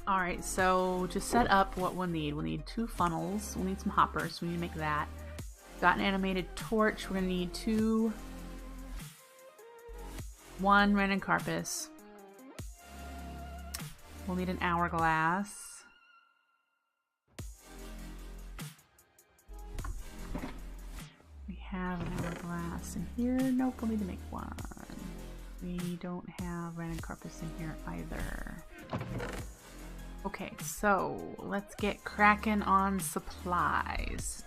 Alright, so to set up what we'll need 2 funnels, we'll need some hoppers, so we need to make that. Got an animated torch, we're gonna need 1 random carpus. We'll need an hourglass. We have an hourglass in here. Nope, we'll need to make 1. We don't have random carpus in here either. Okay, so let's get cracking on supplies.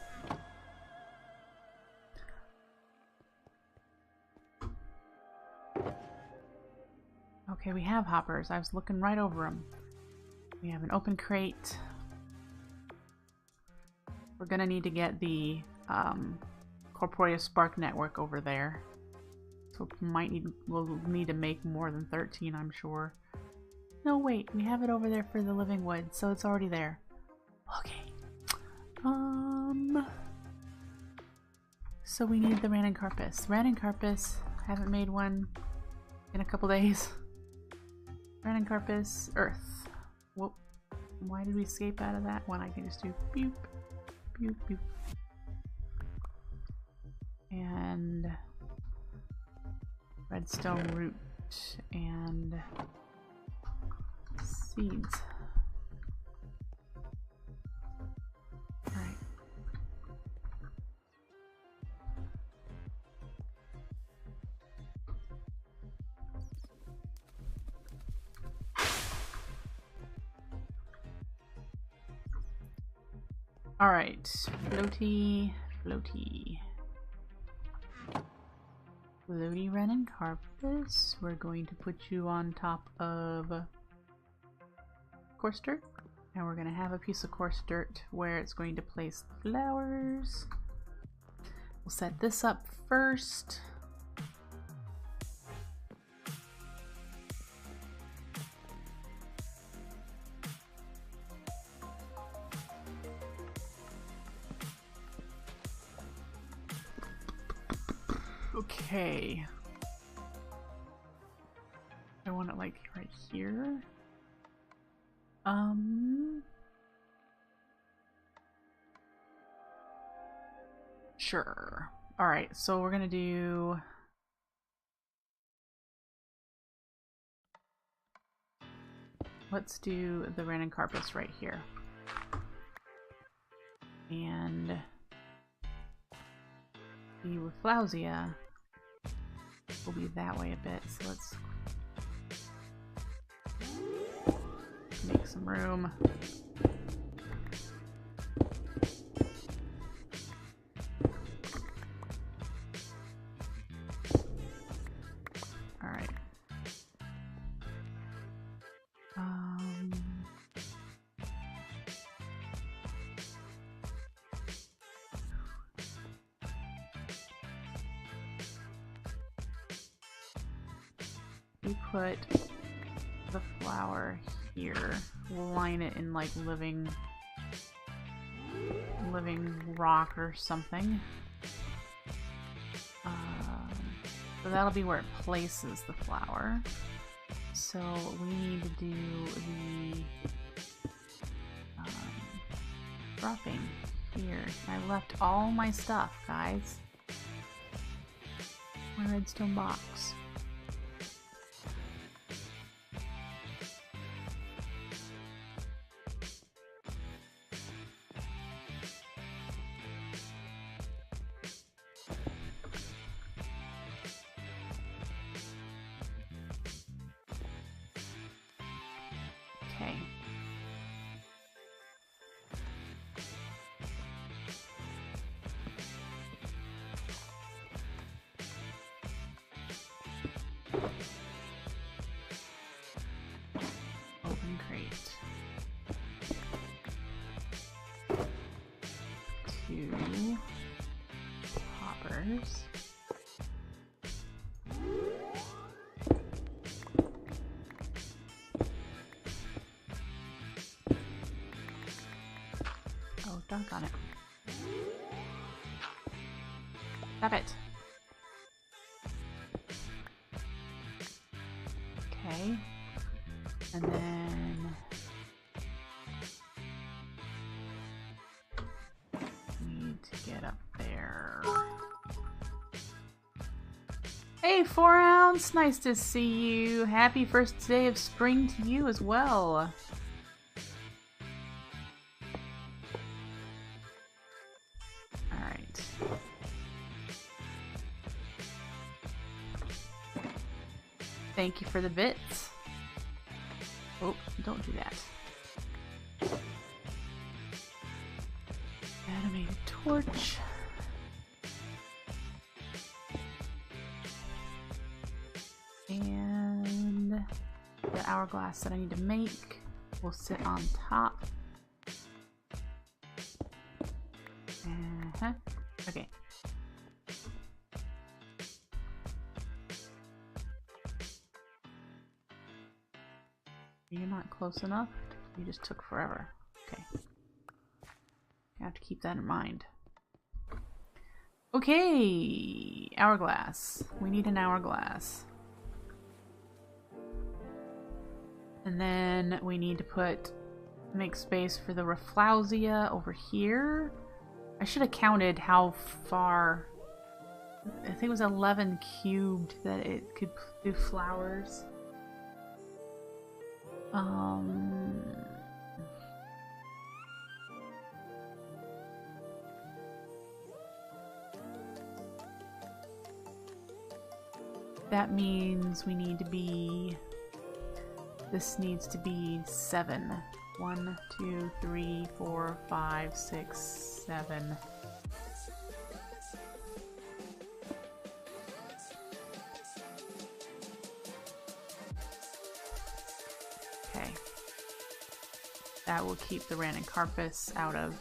Okay, we have hoppers. I was looking right over them. We have an open crate. We're gonna need to get the Corporeal Spark Network over there. So we'll need to make more than 13, I'm sure. No, wait, we have it over there for the living wood, so it's already there. Okay. So we need the random carpus. Random carpus, haven't made one in a couple days. Random carpus, earth. Whoop. Why did we escape out of that one? I can just do boop, boop, boop. And redstone root and seeds. Alright. Alright. Floaty, floaty. Floaty Renin Carpus. We're going to put you on top of coarse dirt, and we're going to have a piece of coarse dirt where it's going to place the flowers. We'll set this up first. Okay. I want it like right here. Sure. Alright, so we're gonna do... Let's do the random carpus right here. And the Rafflowsia will be that way a bit, so let's make some room. Alright. We put the flower here. We'll line it in like living rock or something. So that'll be where it places the flower. So we need to do the dropping here. I left all my stuff, guys. My redstone box. Okay. Open crate. 2 hoppers. Oh, dunk on it. Stop it. Okay. And then Hey, 4-ounce, nice to see you. Happy first day of spring to you as well. Alright. Thank you for the bits. Oh, don't do that. Animated torch. And the hourglass that I need to make will sit on top. Okay. You're not close enough. You just took forever. Okay. I have to keep that in mind. Okay, hourglass. We need an hourglass. And then we need to make space for the Rafflowsia over here. I should have counted how far. I think it was 11 cubed that it could do flowers. That means we need to be. This needs to be 7. 1, 2, 3, 4, 5, 6, 7. Okay. That will keep the Ranuncarpus out of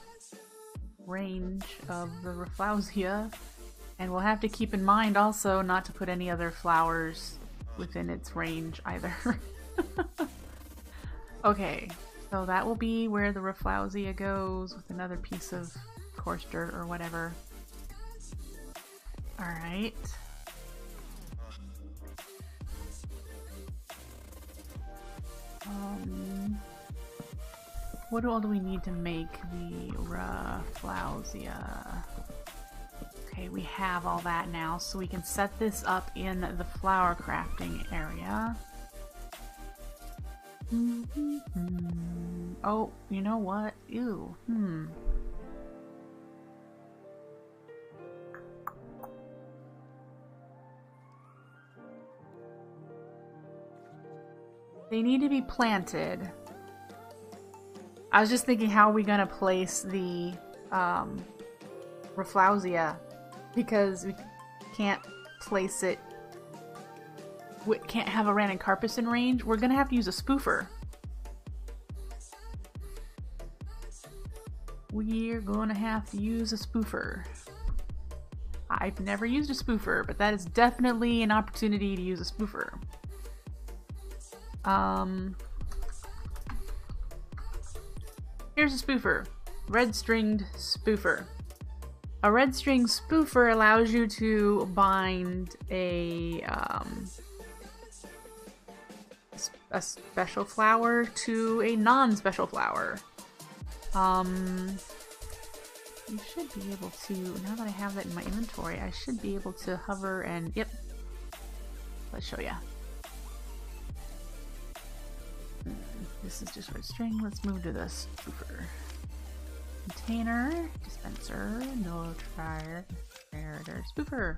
range of the Rafflowsia. And we'll have to keep in mind also not to put any other flowers within its range either. Okay, so that will be where the Rafflowsia goes with another piece of coarse dirt or whatever. Alright. What all do we need to make the Rafflowsia? Okay, we have all that now, so we can set this up in the flower crafting area. Oh, you know what? Ew. They need to be planted. I was just thinking, how are we gonna place the Rafflowsia? Because we can't place it. We can't have a Ranuncarpus in range. We're gonna have to use a spoofer. We're gonna have to use a spoofer. I've never used a spoofer, but that is definitely an opportunity to use a spoofer. Here's a spoofer. Red stringed spoofer. A red string spoofer allows you to bind a special flower to a non-special flower. You should be able to, now that I have that in my inventory, I should be able to hover and, yep, let's show ya. This is just red string. Let's move to the spoofer. Container, dispenser, notifier, generator, spoofer.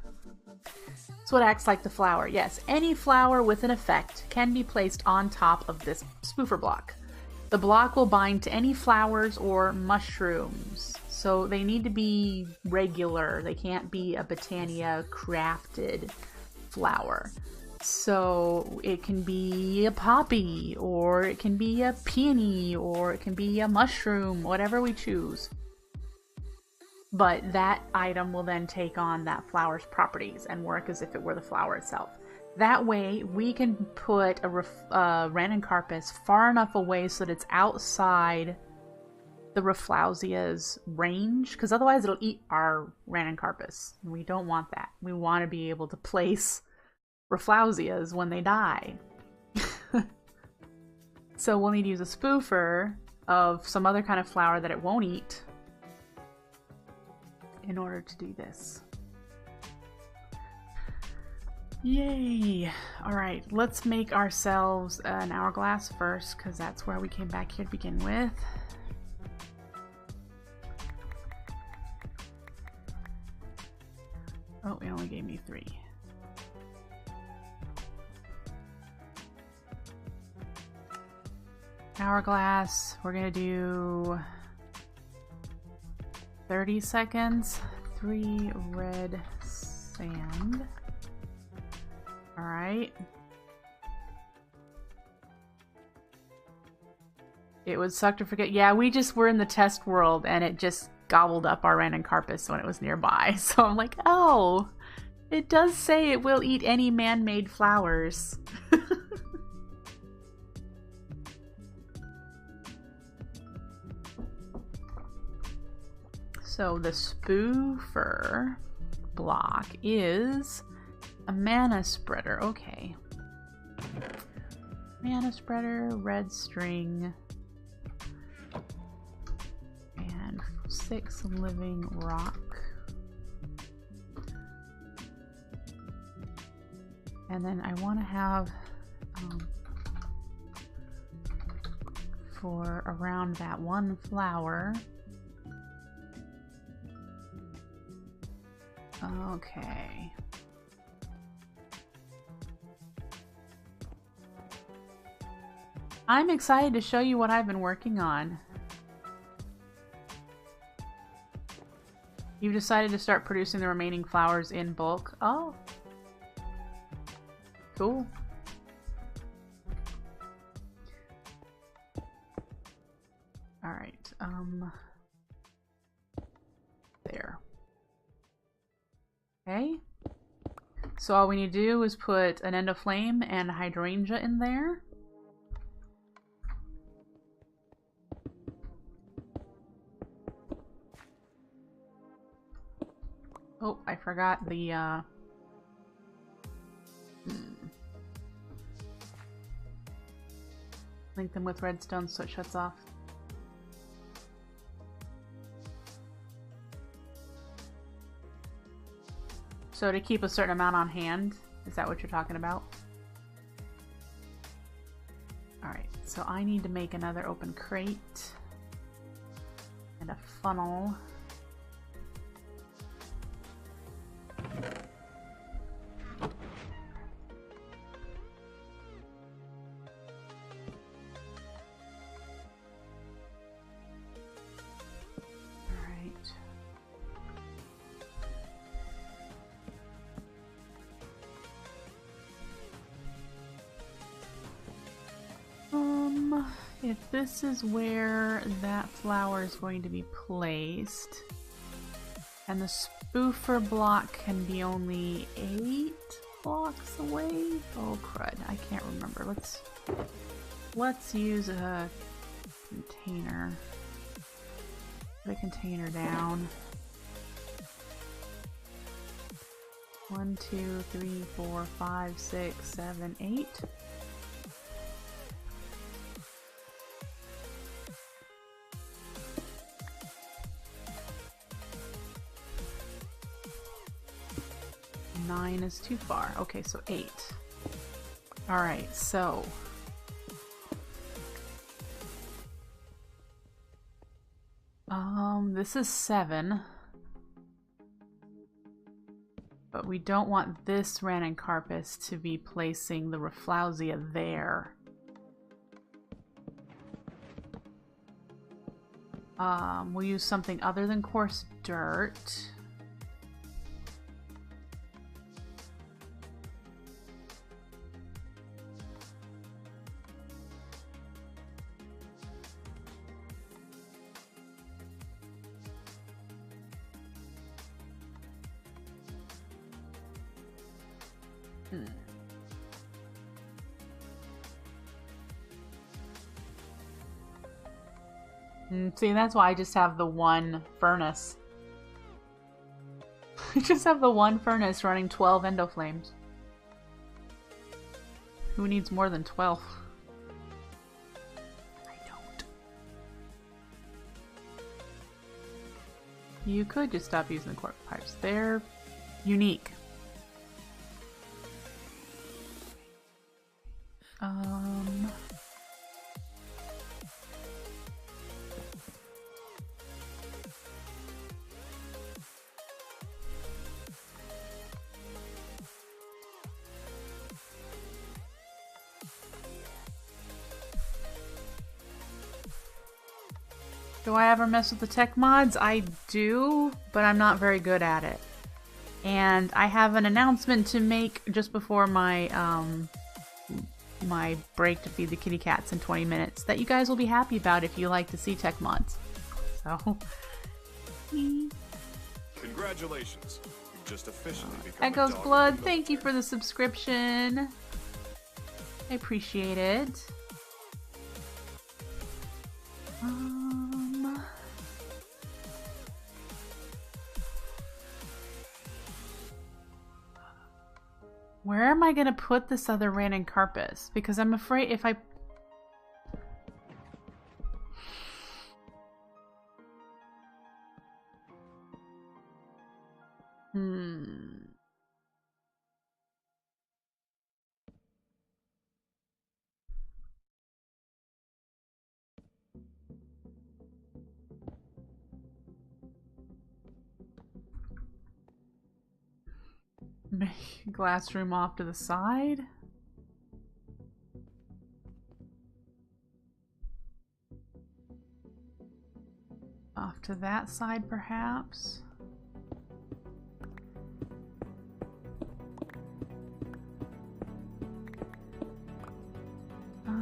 It's what acts like the flower. Yes, any flower with an effect can be placed on top of this spoofer block. The block will bind to any flowers or mushrooms. So they need to be regular. They can't be a Botania crafted flower. So it can be a poppy, or it can be a peony, or it can be a mushroom, whatever we choose. But that item will then take on that flower's properties and work as if it were the flower itself. That way we can put a Ranuncarpus far enough away so that it's outside the Rafflowsia's range, because otherwise it'll eat our Ranuncarpus. We don't want that. We want to be able to place Rafflowsias when they die. So we'll need to use a spoofer of some other kind of flower that it won't eat in order to do this. Yay! Alright, let's make ourselves an hourglass first, because that's where we came back here to begin with. Oh, it only gave me 3. Hourglass, we're gonna do 30 seconds. 3 red sand. Alright. It would suck to forget. Yeah, we just were in the test world and it just gobbled up our random carpus when it was nearby. So I'm like, oh, it does say it will eat any man-made flowers. So the spoofer block is a mana spreader. Okay. Mana spreader, red string, and 6 living rock. And then I want to have for around that 1 flower. Okay. I'm excited to show you what I've been working on. You've decided to start producing the remaining flowers in bulk. Oh. Cool. Alright, there. Okay. So all we need to do is put an end of flame and a hydrangea in there. Oh, I forgot the link them with redstone so it shuts off. So to keep a certain amount on hand, is that what you're talking about? Alright, so I need to make another open crate and a funnel. If this is where that flower is going to be placed, and the spoofer block can be only 8 blocks away? Oh crud, I can't remember. Let's use a container. Put a container down. 1, 2, 3, 4, 5, 6, 7, 8. Is too far. Okay, so 8. Alright, so this is 7. But we don't want this random carpus to be placing the Rafflowsia there. We'll use something other than coarse dirt. See, that's why I just have the one furnace. I just have the one furnace running 12 endoflames. Who needs more than 12? I don't. You could just stop using the quark pipes. They're unique. Do I ever mess with the tech mods? I do, but I'm not very good at it. And I have an announcement to make just before my my break to feed the kitty cats in 20 minutes that you guys will be happy about if you like to see tech mods. So, congratulations! You've just officially become Echo's Blood, thank you for the subscription. I appreciate it. Where am I gonna put this other random carpus? Because I'm afraid if I... Glass room off to the side. Off to that side, perhaps. So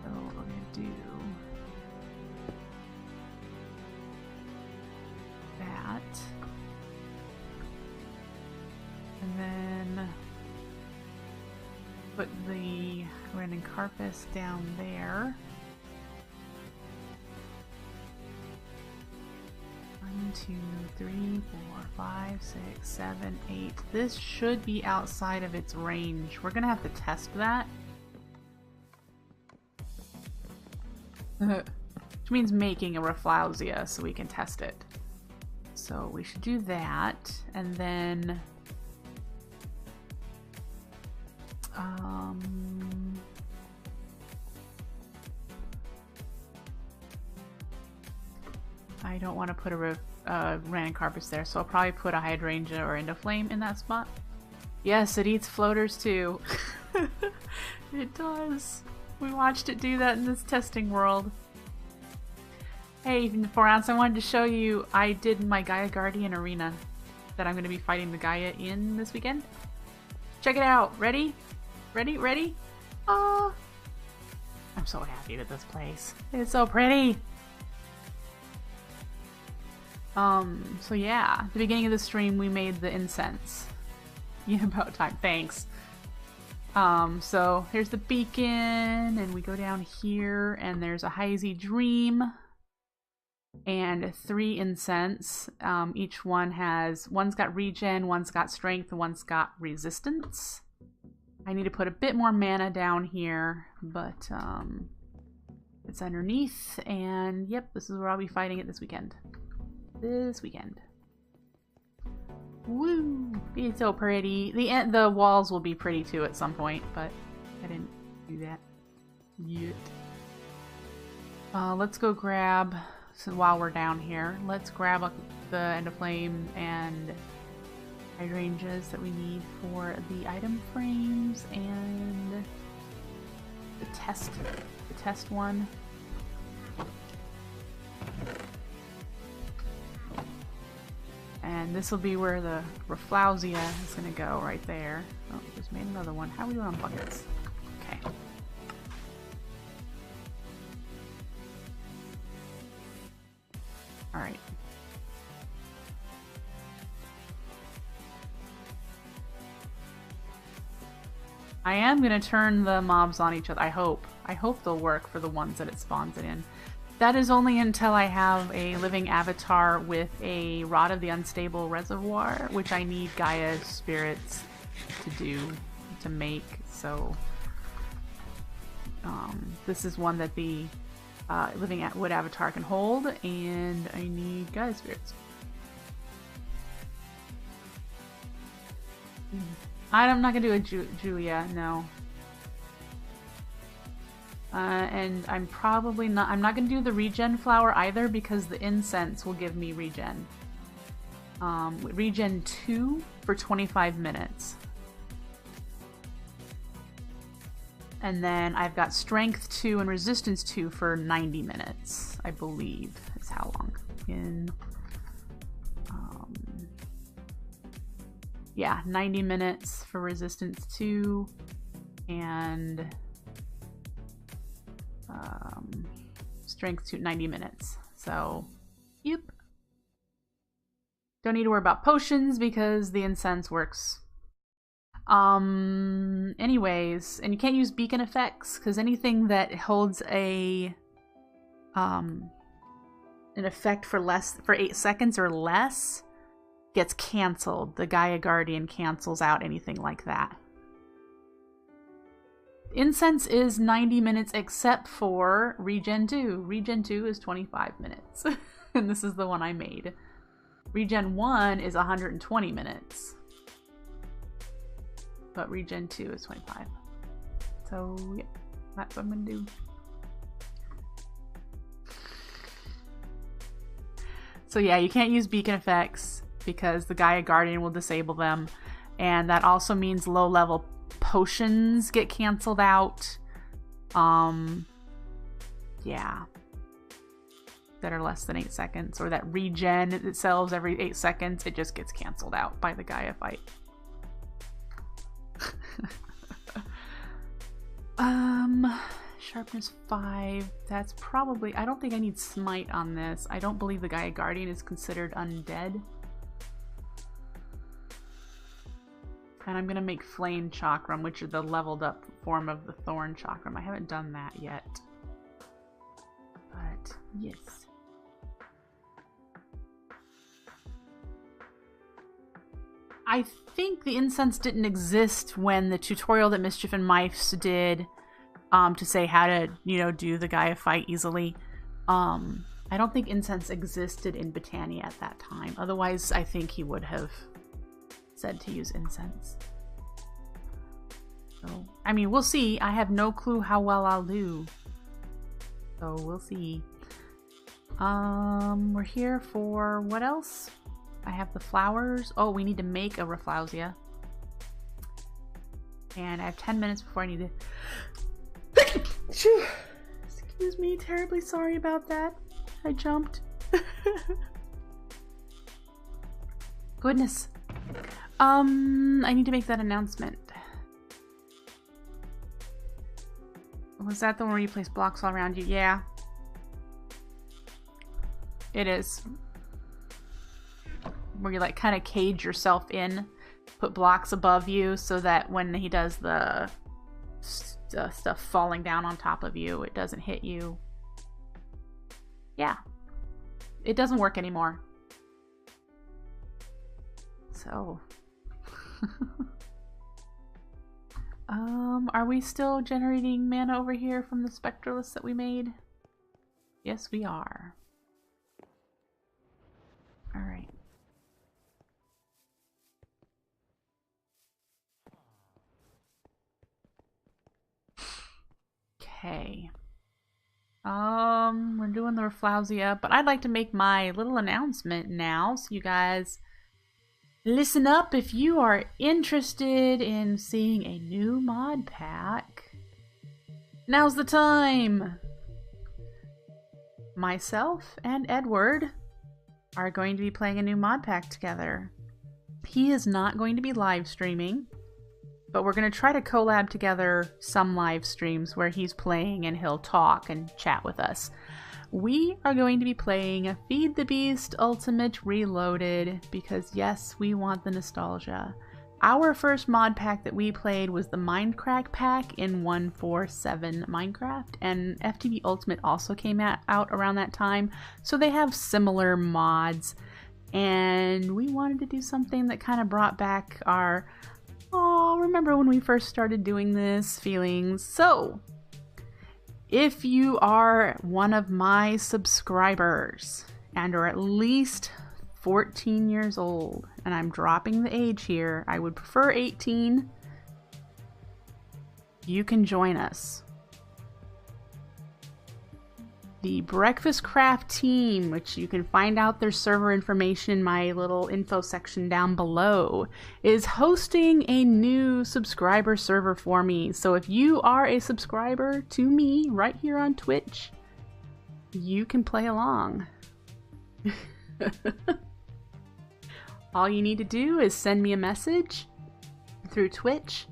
what we're gonna do. And then put the random carpus down there. 1, 2, 3, 4, 5, 6, 7, 8. This should be outside of its range. We're gonna have to test that. Which means making a Rafflowsia so we can test it. So we should do that, and then I don't want to put a random carpus there, so I'll probably put a hydrangea or endoflame in that spot. Yes, it eats floaters too. It does. We watched it do that in this testing world. Hey, Floramancer, I wanted to show you I did my Gaia Guardian arena that I'm going to be fighting the Gaia in this weekend. Check it out. Ready? Ready? Ready? Oh, I'm so happy with this place. It's so pretty. So yeah, at the beginning of the stream we made the incense. Yeah, about time. Thanks. So here's the beacon, and we go down here, and there's a Hazy Dream. And 3 incense. Each one has, one's got regen, one's got strength, and one's got resistance. I need to put a bit more mana down here, but it's underneath, and yep, this is where I'll be fighting it this weekend. Woo! It's so pretty. The walls will be pretty too at some point, but I didn't do that yet. Let's go grab... So while we're down here, let's grab up the endoflame and hydrangeas that we need for the item frames and the test one. And this will be where the Rafflowsia is going to go, right there. Oh, we just made another one. How are we doing on buckets? Okay. Alright. I am going to turn the mobs on each other. I hope. I hope they'll work for the ones that it spawns it in. That is only until I have a living avatar with a Rod of the Unstable Reservoir, which I need Gaia spirits to make. So this is one that the living wood avatar can hold, and I need Gaia spirits. I'm not gonna do a Julia, no. And I'm probably not. I'm not gonna do the regen flower either because the incense will give me regen. Regen 2 for 25 minutes. And then I've got strength 2 and resistance 2 for 90 minutes, I believe is how long. Yeah, 90 minutes for resistance 2 and strength 2, 90 minutes. So, yep. Don't need to worry about potions because the incense works. Anyways, and you can't use beacon effects because anything that holds an effect for 8 seconds or less gets canceled. The Gaia Guardian cancels out anything like that. Incense is 90 minutes except for Regen 2. Regen 2 is 25 minutes. And this is the one I made. Regen 1 is 120 minutes. But Regen 2 is 25. So, yeah, that's what I'm going to do. So yeah, you can't use beacon effects because the Gaia Guardian will disable them. And that also means low-level potions get canceled out. Yeah. That are less than 8 seconds. Or that regen itself every 8 seconds, it just gets canceled out by the Gaia fight. Sharpness 5. That's probably... I don't think I need smite on this. I don't believe the Gaia Guardian is considered undead. And I'm gonna make Flame Chakram, which is the leveled up form of the Thorn Chakram. I haven't done that yet. But, yes. I think the incense didn't exist when the tutorial that Mischief and Mice did to say how to, do the Gaia fight easily. I don't think incense existed in Botania at that time. Otherwise, I think he would have said to use incense. So, I mean, we'll see. I have no clue how well I'll do. So, we'll see. We're here for what else? I have the flowers. Oh, we need to make a Rafflowsia. And I have 10 minutes before I need to... Excuse me, terribly sorry about that. I jumped. Goodness. I need to make that announcement. Was that the one where you place blocks all around you? Yeah. It is. Where you like kind of cage yourself in, put blocks above you so that when he does the stuff falling down on top of you, it doesn't hit you. Yeah. It doesn't work anymore. So. Are we still generating mana over here from the Spectralist that we made? Yes, we are. Alright. Okay. We're doing the Rafflowsia, but I'd like to make my little announcement now, so you guys listen up if you are interested in seeing a new mod pack. Now's the time! Myself and Edward are going to be playing a new mod pack together. He is not going to be live streaming, but we're going to try to collab together some live streams where he's playing and he'll talk and chat with us. We are going to be playing Feed the Beast Ultimate Reloaded because yes, we want the nostalgia. Our first mod pack that we played was the Minecraft pack in 1.4.7 Minecraft, and FTB Ultimate also came out around that time, so they have similar mods, and we wanted to do something that kind of brought back our remember when we first started doing this feelings. So if you are one of my subscribers and are at least 14 years old, and I'm dropping the age here. I would prefer 18. You can join us. The Breakfast Craft team, which you can find out their server information in my little info section down below, is hosting a new subscriber server for me. So if you are a subscriber to me right here on Twitch, you can play along. All you need to do is send me a message through Twitch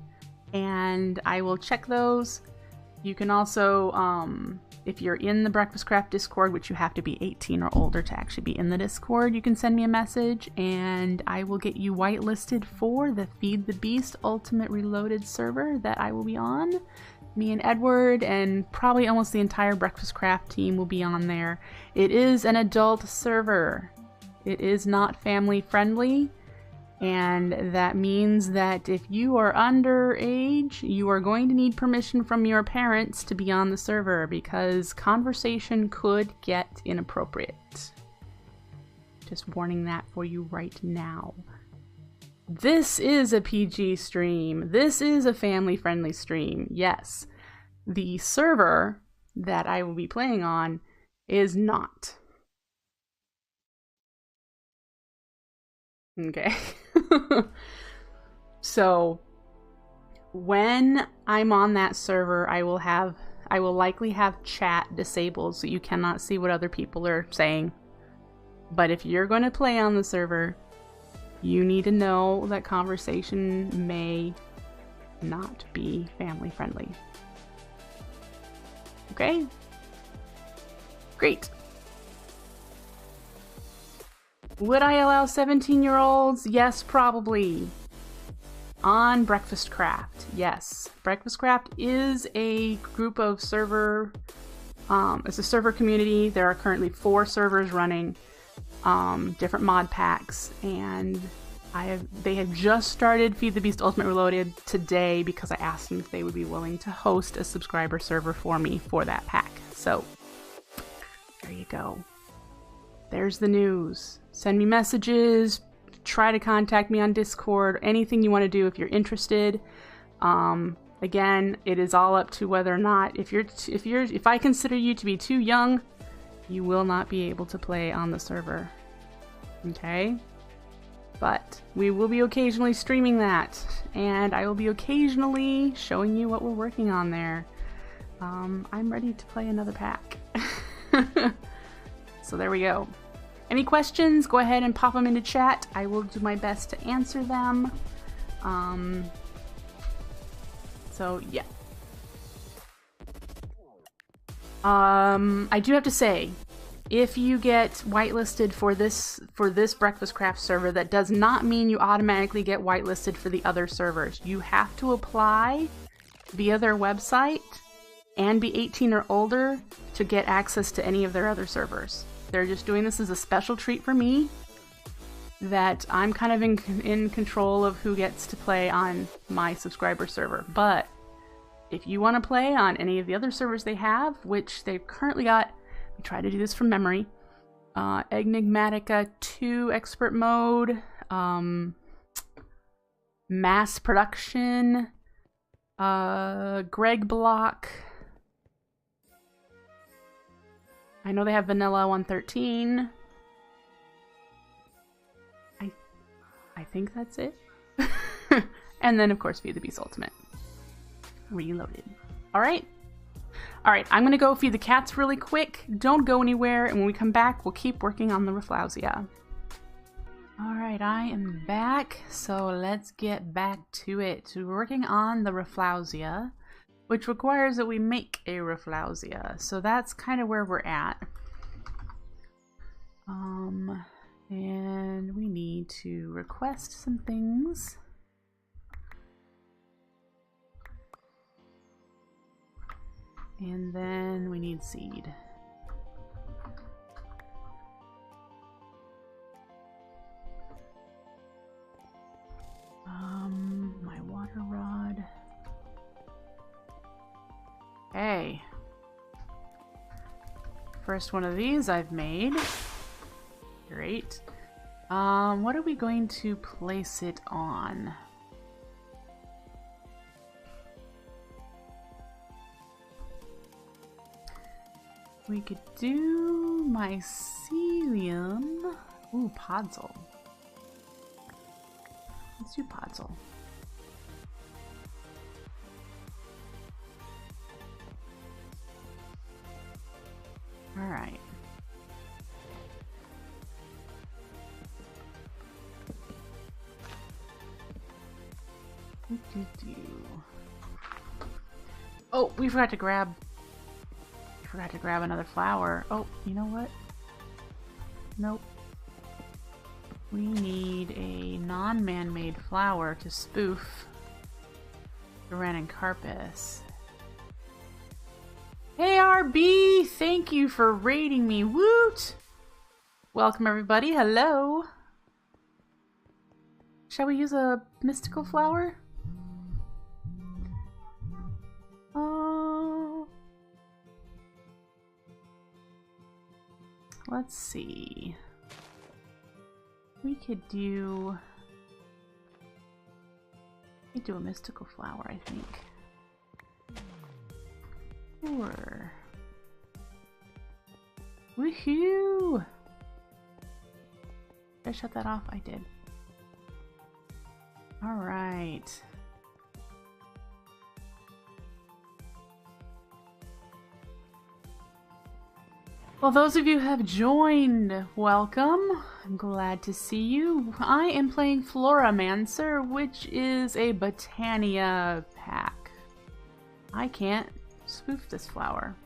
and I will check those. You can also, if you're in the Breakfast Craft Discord, which you have to be 18 or older to actually be in the Discord, you can send me a message and I will get you whitelisted for the Feed the Beast Ultimate Reloaded server that I will be on. Me and Edward and probably almost the entire Breakfast Craft team will be on there. It is an adult server. It is not family friendly, and that means that if you are underage, you are going to need permission from your parents to be on the server because conversation could get inappropriate. Just warning that for you right now. This is a PG stream. This is a family-friendly stream. Yes. The server that I will be playing on is not. Okay. So when I'm on that server, I will likely have chat disabled so you cannot see what other people are saying. But if you're going to play on the server, you need to know that conversation may not be family friendly. Okay? Great. Would I allow 17-year-olds? Yes, probably. On Breakfast Craft, yes. Breakfast Craft is a group of server, it's a server community. There are currently 4 servers running. Different mod packs, and they have just started Feed the Beast Ultimate Reloaded today because I asked them if they would be willing to host a subscriber server for me for that pack. So there you go. There's the news. Send me messages, try to contact me on Discord, anything you want to do if you're interested. Again, it is all up to whether or not if I consider you to be too young, you will not be able to play on the server. Okay? But we will be occasionally streaming that, and I will be occasionally showing you what we're working on there. I'm ready to play another pack. So there we go. Any questions, go ahead and pop them into chat. I will do my best to answer them. So yeah. I do have to say, if you get whitelisted for this Breakfast Craft server, that does not mean you automatically get whitelisted for the other servers. You have to apply via their website and be 18 or older to get access to any of their other servers. They're just doing this as a special treat for me, that I'm kind of in control of who gets to play on my subscriber server. But if you want to play on any of the other servers they have, which they've currently got, we try to do this from memory, Enigmatica 2 Expert Mode, Mass Production, Greg Block. I know they have Vanilla 113. I think that's it. And then, of course, Feed the Beast Ultimate Reloaded. Alright? Alright, I'm gonna go feed the cats really quick. Don't go anywhere, and when we come back, we'll keep working on the Rafflowsia. Alright, I am back, so let's get back to it. We're working on the Rafflowsia, which requires that we make a Rafflowsia. So that's kind of where we're at. And we need to request some things. And then we need seed. My water rod. Hey. First one of these I've made. Great. What are we going to place it on? We could do mycelium. Ooh, podzol. Let's do podzol. Alright. Oh, we forgot to grab another flower. Oh, you know what? Nope. We need a non-man-made flower to spoof the Ranuncarpus. Hey RB, thank you for raiding me. Woot! Welcome everybody. Hello. Shall we use a mystical flower? Let's see. We could do a mystical flower, I think. Sure. Woohoo! Did I shut that off? I did. Alright. Well, those of you who have joined, welcome. I'm glad to see you. I am playing Floramancer, which is a Botania pack. I can't spoof this flower,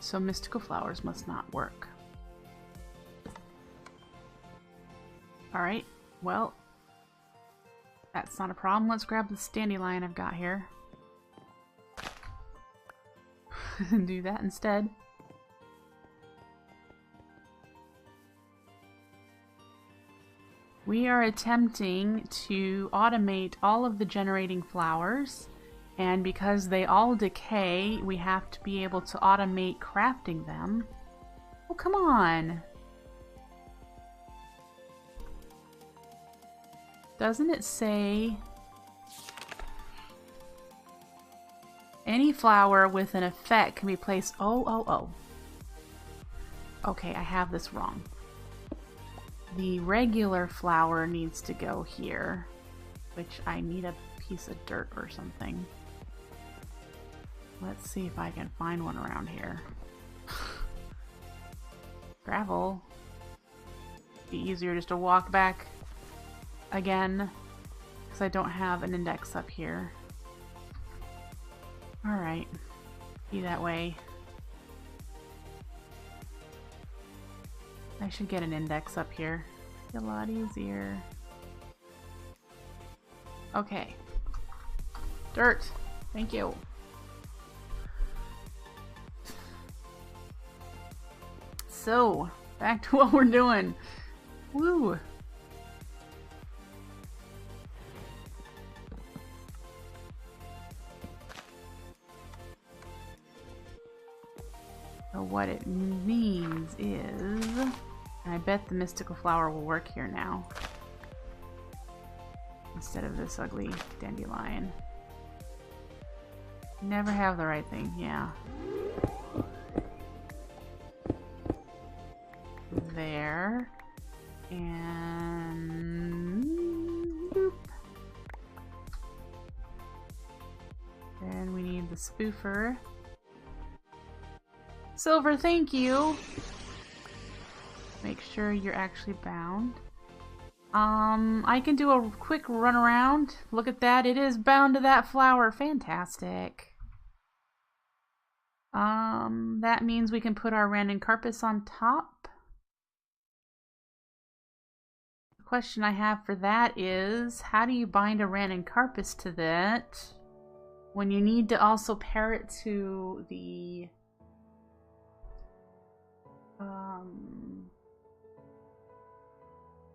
so mystical flowers must not work. Alright, well, that's not a problem. Let's grab this dandelion I've got here. Do that instead. We are attempting to automate all of the generating flowers, and because they all decay, we have to be able to automate crafting them. Oh, come on! Doesn't it say any flower with an effect can be placed? Oh. Okay, I have this wrong. The regular flower needs to go here, which I need a piece of dirt or something. Let's see if I can find one around here. Gravel. Be easier just to walk back again, because I don't have an index up here. Alright, be that way. I should get an index up here. Be a lot easier. Okay. Dirt. Thank you. So, back to what we're doing. Woo! So what it means is, I bet the mystical flower will work here now, instead of this ugly dandelion. Never have the right thing, yeah. There. And boop. Then we need the spoofer. Silver, thank you! Make sure you're actually bound. I can do a quick run around. Look at that, it is bound to that flower. Fantastic. That means we can put our Ranuncarpus on top. The question I have for that is, how do you bind a Ranuncarpus to that when you need to also pair it to the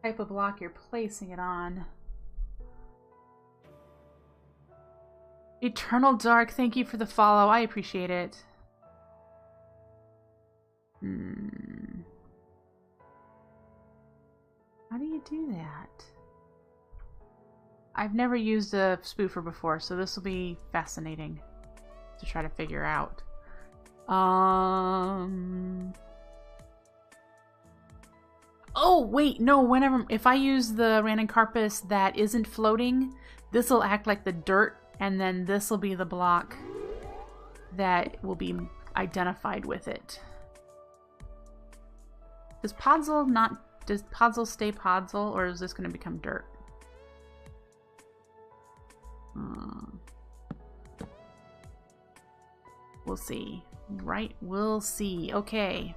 type of block you're placing it on? Eternal Dark, thank you for the follow. I appreciate it. you do that? I've never used a spoofer before, so this will be fascinating to try to figure out. Oh, wait, no, if I use the Ranuncarpus that isn't floating, this will act like the dirt, and then this will be the block that will be identified with it. Does Podzol stay Podzol, or is this going to become dirt? We'll see. Right, we'll see. Okay.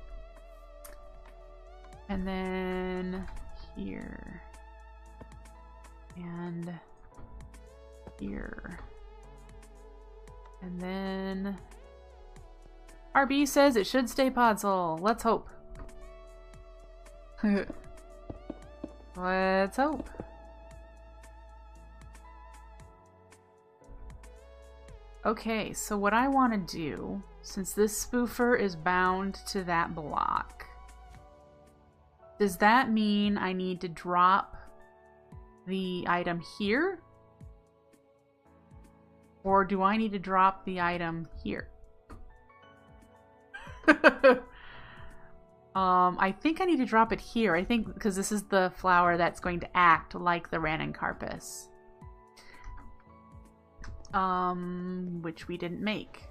And then here. And here. And then RB says it should stay Podzol. Let's hope. Let's hope. Okay, so what I want to do, since this spoofer is bound to that block, does that mean I need to drop the item here? Or do I need to drop the item here? I think I need to drop it here. I think because this is the flower that's going to act like the Ranuncarpus. Which we didn't make.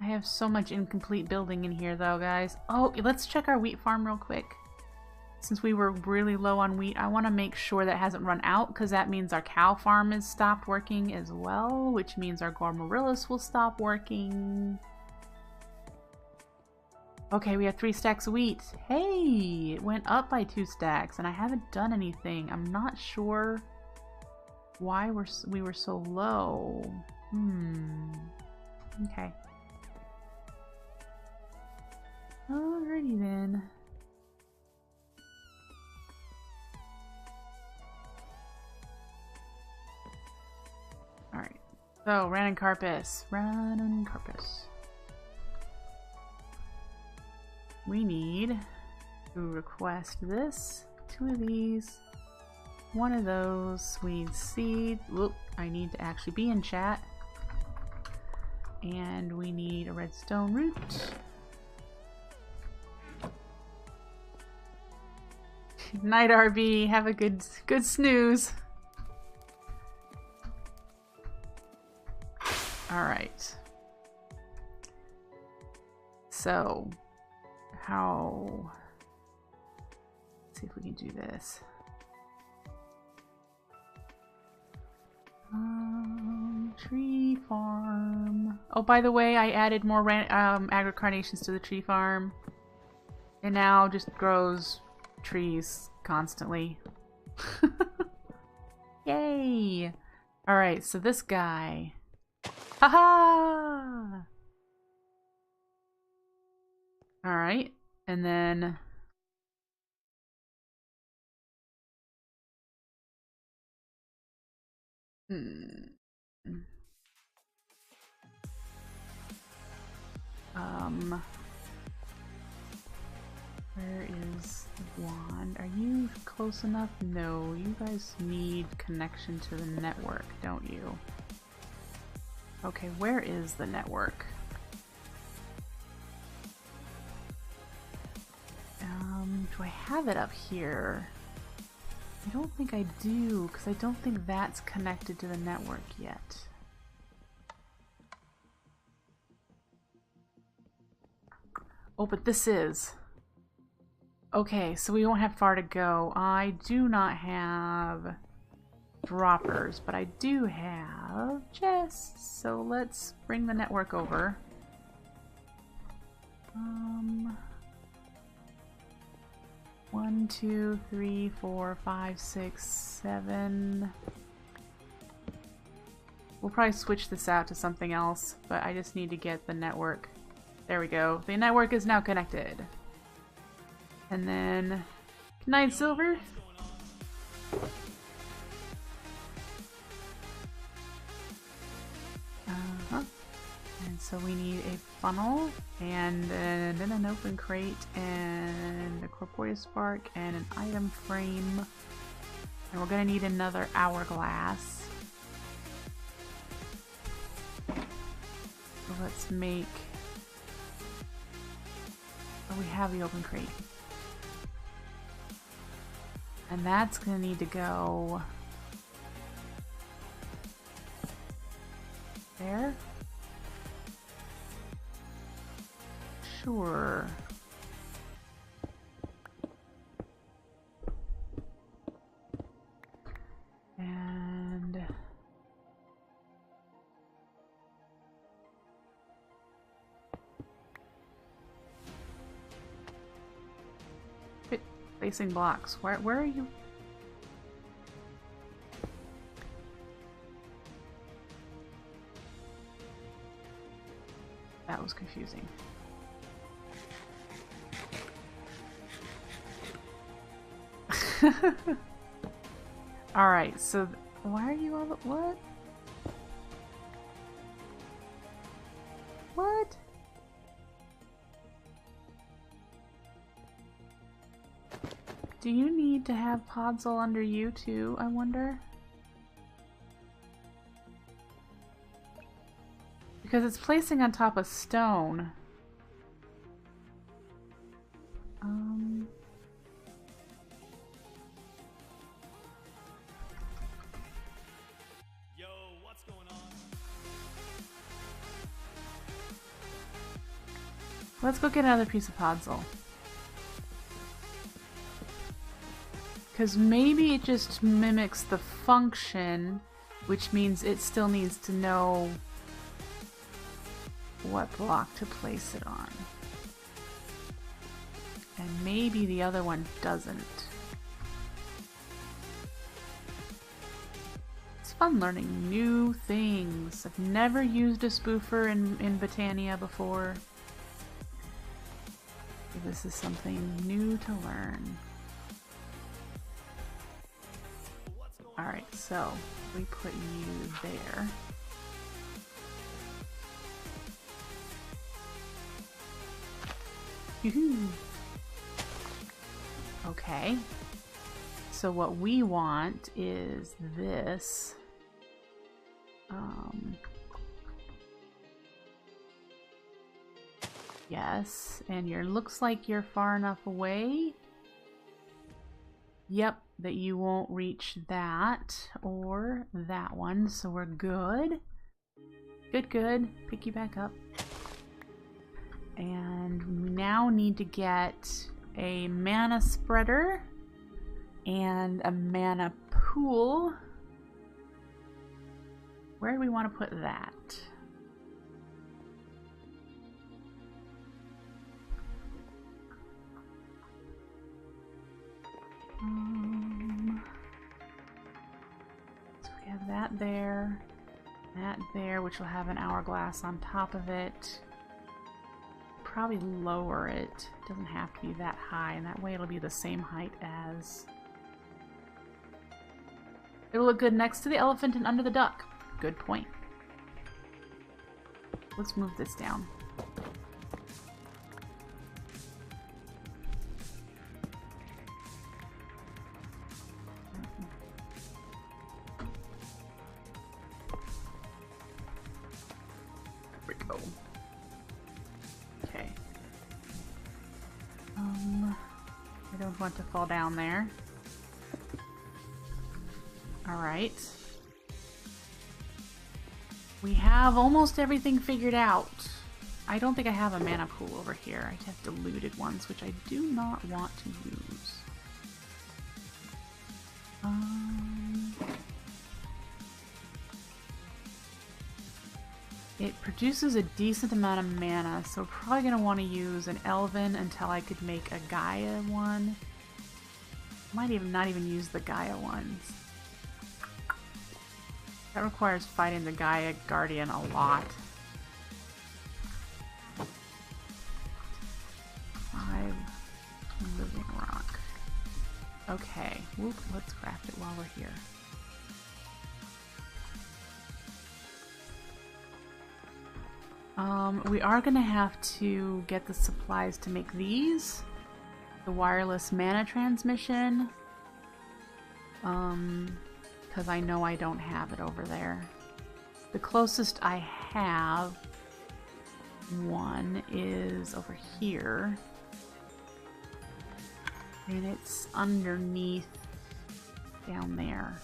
I have so much incomplete building in here though, guys. Oh, let's check our wheat farm real quick. Since we were really low on wheat, I want to make sure that hasn't run out, because that means our cow farm has stopped working as well, which means our Gormarillus will stop working. Okay, we have 3 stacks of wheat. Hey, it went up by 2 stacks, and I haven't done anything. I'm not sure why we were so low. Okay. Alrighty then. Alright. So, Ranuncarpus. We need to request this. 2 of these. 1 of those. Sweet seed. Whoop, I need to actually be in chat. And we need a redstone root. Night RB, have a good snooze. Alright. So, let's see if we can do this. Tree farm. Oh, by the way, I added more agricarnations to the tree farm. It now just grows trees constantly. Yay! Alright, so this guy. Haha! Alright, and then where is the wand? Are you close enough? No, you guys need connection to the network, don't you? Okay, where is the network? Do I have it up here? I don't think I do, because I don't think that's connected to the network yet. Oh, but this is. Okay, so we won't have far to go. I do not have droppers, but I do have chests. So let's bring the network over. 1, 2, 3, 4, 5, 6, 7. We'll probably switch this out to something else, but I just need to get the network. There we go. The network is now connected. And then, good night, Silver. so we need a funnel and then an open crate and a corporeal spark and an item frame. And we're gonna need another hourglass. So let's make... Oh, we have the open crate. And that's gonna need to go... there? Sure. And placing blocks. Where are you? That was confusing. Alright, so why are you all... what? What? Do you need to have Podzol under you too, I wonder? Because it's placing on top of stone. Yo, what's going on? Let's go get another piece of Podzol. Because maybe it just mimics the function, which means it still needs to know what block to place it on. And maybe the other one doesn't. It's fun learning new things. I've never used a spoofer in Botania before. This is something new to learn. Alright, so we put you there. Yoo-hoo. Okay. So what we want is this. Yes, and looks like you're far enough away. Yep, that you won't reach that or that one, so we're good. Good. Pick you back up. And we now need to get a mana spreader and a mana pool. Where do we want to put that? So we have that there, which will have an hourglass on top of it. Probably lower it. Doesn't have to be that high, and that way it'll be the same height as... It'll look good next to the elephant and under the duck. Good point. Let's move this down. There we go. Okay. I don't want to fall down there. Alright. We have almost everything figured out. I don't think I have a mana pool over here. I have diluted ones, which I do not want to use. It produces a decent amount of mana, so we're probably going to want to use an Elven until I could make a Gaia one. Might even not even use the Gaia ones. That requires fighting the Gaia Guardian a lot. 5 living rock. Okay, whoop, let's craft it while we're here. We are gonna have to get the supplies to make these. The wireless mana transmission. Because I know I don't have it over there. The closest I have one is over here. And it's underneath down there.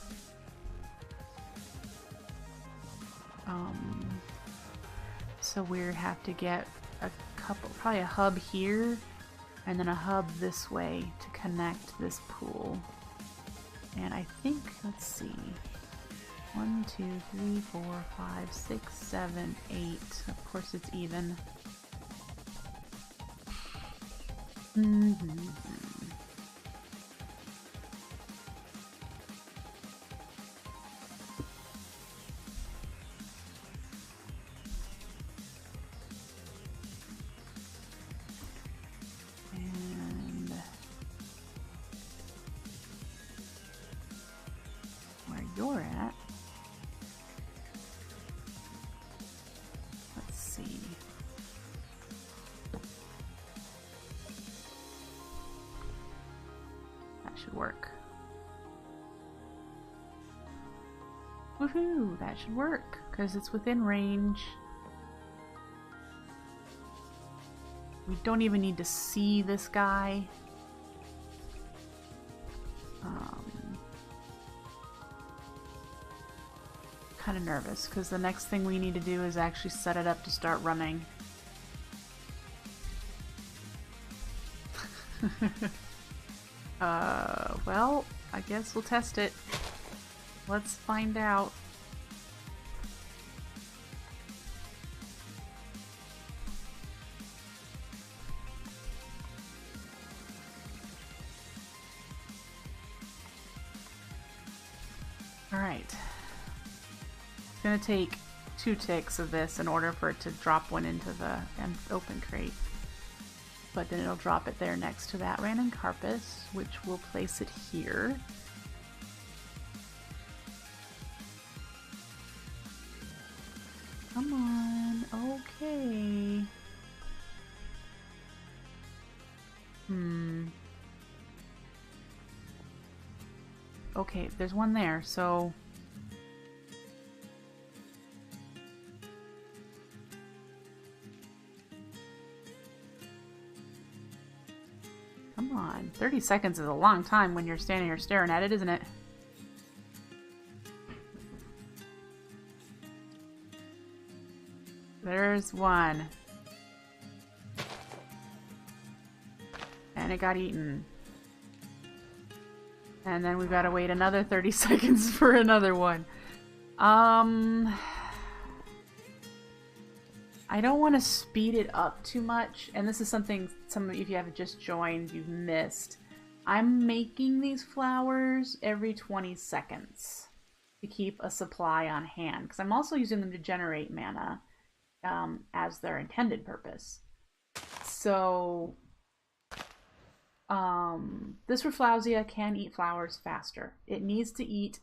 So we have to get a couple, probably a hub here, and then a hub this way to connect this pool. And I think, let's see, 1, 2, 3, 4, 5, 6, 7, 8. Of course it's even. You're at. Let's see. That should work. Woohoo! That should work because it's within range. We don't even need to see this guy. Kind of nervous because the next thing we need to do is actually set it up to start running. Well, I guess we'll test it. Let's find out. All right. It's going to take 2 ticks of this in order for it to drop one into the open crate. But then it'll drop it there next to that random carpus, which will place it here. Come on, okay. Okay, there's one there, so... Come on. 30 seconds is a long time when you're standing here staring at it, isn't it? There's one. And it got eaten. And then we've got to wait another 30 seconds for another one. I don't want to speed it up too much, and this is something some of you, if you have just joined, you've missed. I'm making these flowers every 20 seconds to keep a supply on hand, because I'm also using them to generate mana as their intended purpose. So, this Rafflowsia can eat flowers faster. It needs to eat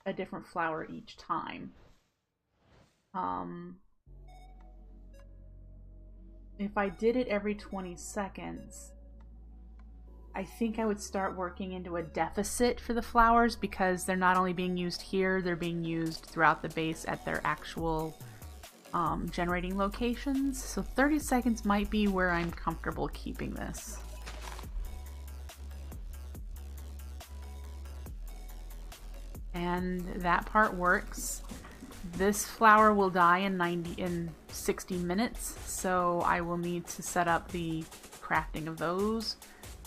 a different flower each time. If I did it every 20 seconds, I think I would start working into a deficit for the flowers because they're not only being used here, they're being used throughout the base at their actual generating locations. So 30 seconds might be where I'm comfortable keeping this. And that part works. This flower will die in 60 minutes, so I will need to set up the crafting of those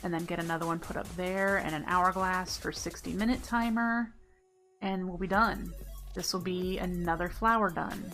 and then get another one put up there and an hourglass for 60-minute timer, and we'll be done. This will be another flower done.